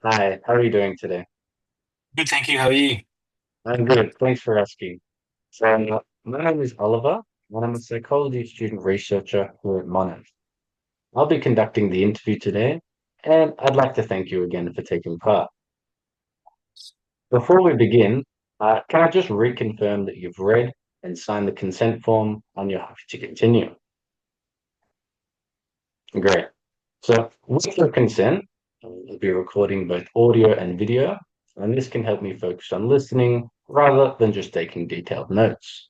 Hi, how are you doing today? Good, thank you. How are you? I'm good. Thanks for asking. My name is Oliver, and I'm a psychology student researcher here at Monash. I'll be conducting the interview today, and I'd like to thank you again for taking part. Before we begin, can I just reconfirm that you've read and signed the consent form and you're happy to continue? Great. So, with your consent, I'll be recording both audio and video, and this can help me focus on listening rather than just taking detailed notes.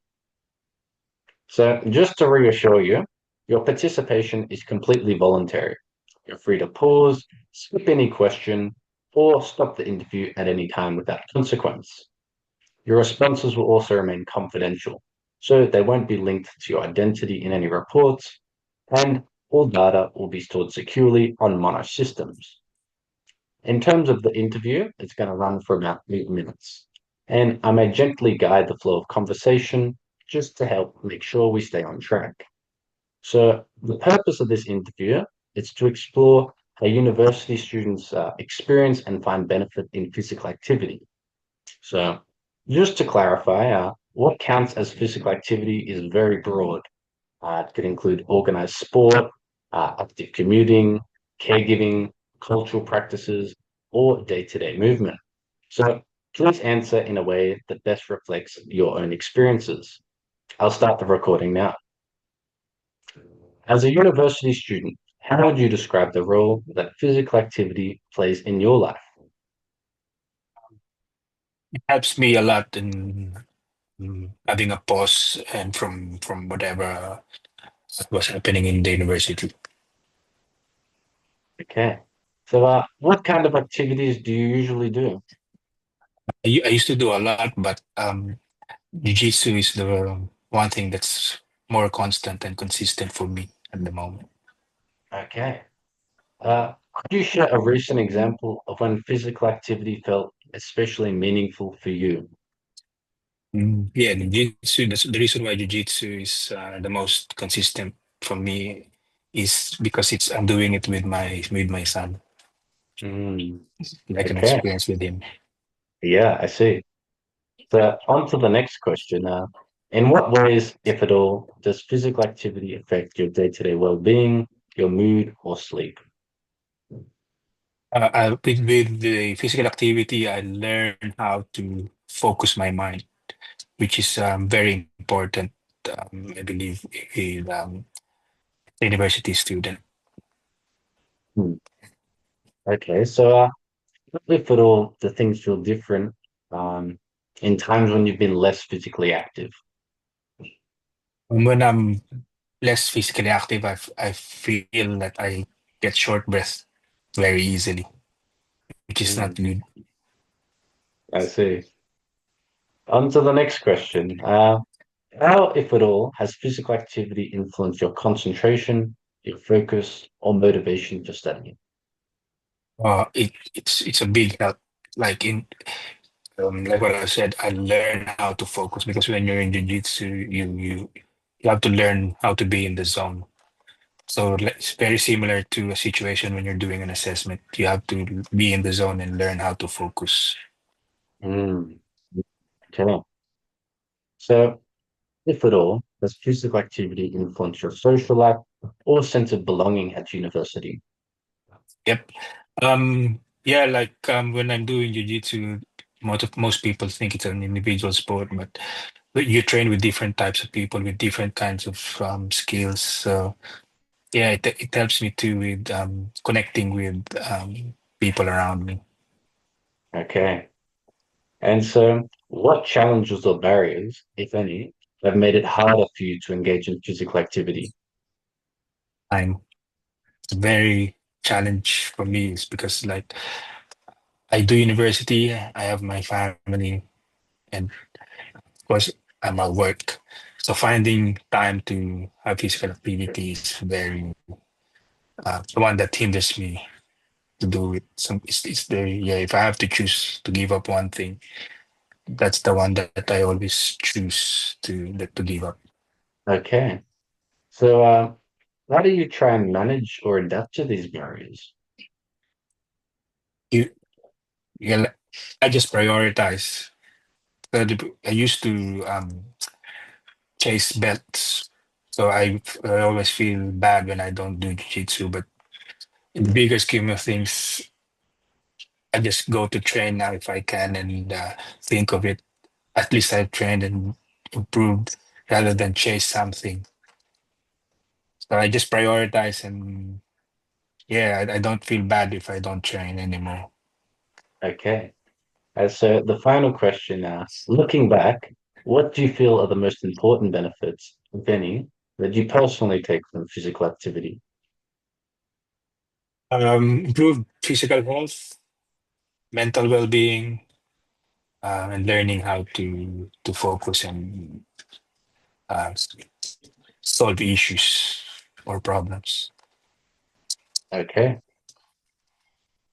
So, just to reassure you, your participation is completely voluntary. You're free to pause, skip any question, or stop the interview at any time without consequence. Your responses will also remain confidential, so they won't be linked to your identity in any reports, and all data will be stored securely on Monash systems. In terms of the interview, it's going to run for about 8 minutes, and I may gently guide the flow of conversation just to help make sure we stay on track. So the purpose of this interview is to explore how university students experience and find benefit in physical activity. So just to clarify, what counts as physical activity is very broad. It could include organized sport, active commuting, caregiving, cultural practices, or day-to-day movement. So please answer in a way that best reflects your own experiences. I'll start the recording now. As a university student, how would you describe the role that physical activity plays in your life? It helps me a lot in having a pause and from whatever was happening in the university. Okay. So, what kind of activities do you usually do? I used to do a lot, but jiu-jitsu is the one thing that's more constant and consistent for me at the moment. Okay. Could you share a recent example of when physical activity felt especially meaningful for you? Yeah, the jiu-jitsu, the reason why jiu-jitsu is the most consistent for me is because it's I'm doing it with my son, Mm, like an okay. experience with him. Yeah, I see. So, on to the next question. In what ways, if at all, does physical activity affect your day-to-day well-being, your mood, or sleep? With the physical activity, I learn how to focus my mind, which is very important, I believe, with university student. Hmm. Okay, so if at all the things feel different um, in times when you've been less physically active. When I'm less physically active, I feel that I get short breath very easily, which is not Mm, good. I see. On to the next question. How, if at all, has physical activity influenced your concentration, your focus, or motivation for studying? It's a big help. Like in like what I said, I learn how to focus because when you're in jiu-jitsu, you have to learn how to be in the zone. So it's very similar to a situation when you're doing an assessment. You have to be in the zone and learn how to focus. Mm, okay. So, if at all, does physical activity influence your social life or sense of belonging at university? Yep. Yeah, like when I'm doing jiu-jitsu, most people think it's an individual sport, but you train with different types of people with different kinds of skills. So yeah, it helps me too with connecting with people around me. Okay. And so, what challenges or barriers, if any, have made it harder for you to engage in physical activity? I'm It's a very challenge for me is because like I do university, I have my family, and of course I'm at work. So finding time to have physical activity is very the one that hinders me to do it. It's very yeah. If I have to choose to give up one thing, that's the one that I always choose to give up. Okay. So, how do you try and manage or adapt to these barriers? yeah, I just prioritize. I used to chase bets, so I always feel bad when I don't do jiu-jitsu. But in the bigger scheme of things, I just go to train now if I can and think of it. At least I've trained and improved rather than chase something. So I just prioritize and yeah, I don't feel bad if I don't train anymore. Okay. So the final question now, looking back, what do you feel are the most important benefits, if any, that you personally take from physical activity? Improved physical health, mental well-being, and learning how to focus and solve issues or problems. Okay.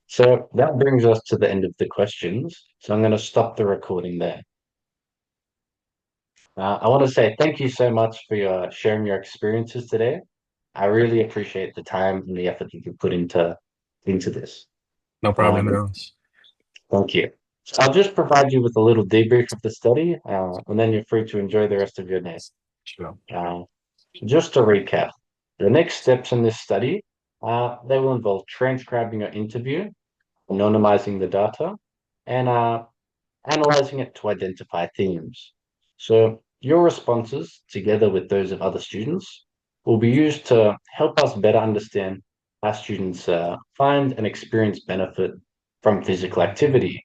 So that brings us to the end of the questions. So I'm going to stop the recording there. I want to say thank you so much for your sharing your experiences today. I really appreciate the time and the effort that you put into this. No problem at Um, all. thank you. So I'll just provide you with a little debrief of the study, and then you're free to enjoy the rest of your day. Sure. Uh, just to recap, the next steps in this study, they will involve transcribing your interview, anonymizing the data, and analyzing it to identify themes. So your responses, together with those of other students, will be used to help us better understand how students find and experience benefit from physical activity.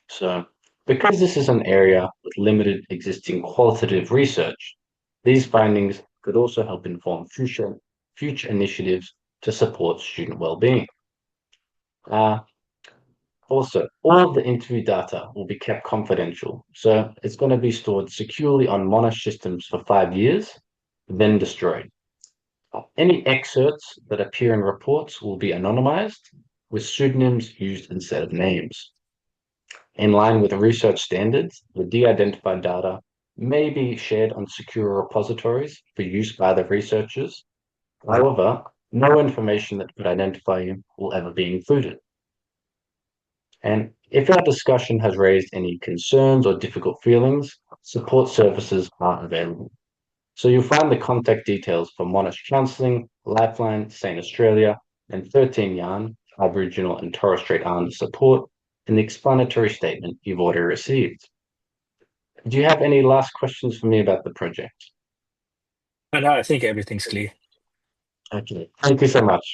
So because this is an area with limited existing qualitative research, these findings could also help inform future initiatives to support student well-being. Uh, Also, all of the interview data will be kept confidential. So it's going to be stored securely on Monash systems for 5 years, then destroyed. Any excerpts that appear in reports will be anonymized with pseudonyms used instead of names. In line with research standards, the de-identified data may be shared on secure repositories for use by the researchers. However, no information that could identify you will ever be included. And if our discussion has raised any concerns or difficult feelings, support services are available. So you'll find the contact details for Monash Counselling, Lifeline, St. Australia, and 13 Yarn, Aboriginal and Torres Strait Islander support in the explanatory statement you've already received. Do you have any last questions for me about the project? But I think everything's clear. Okay, thank you so much.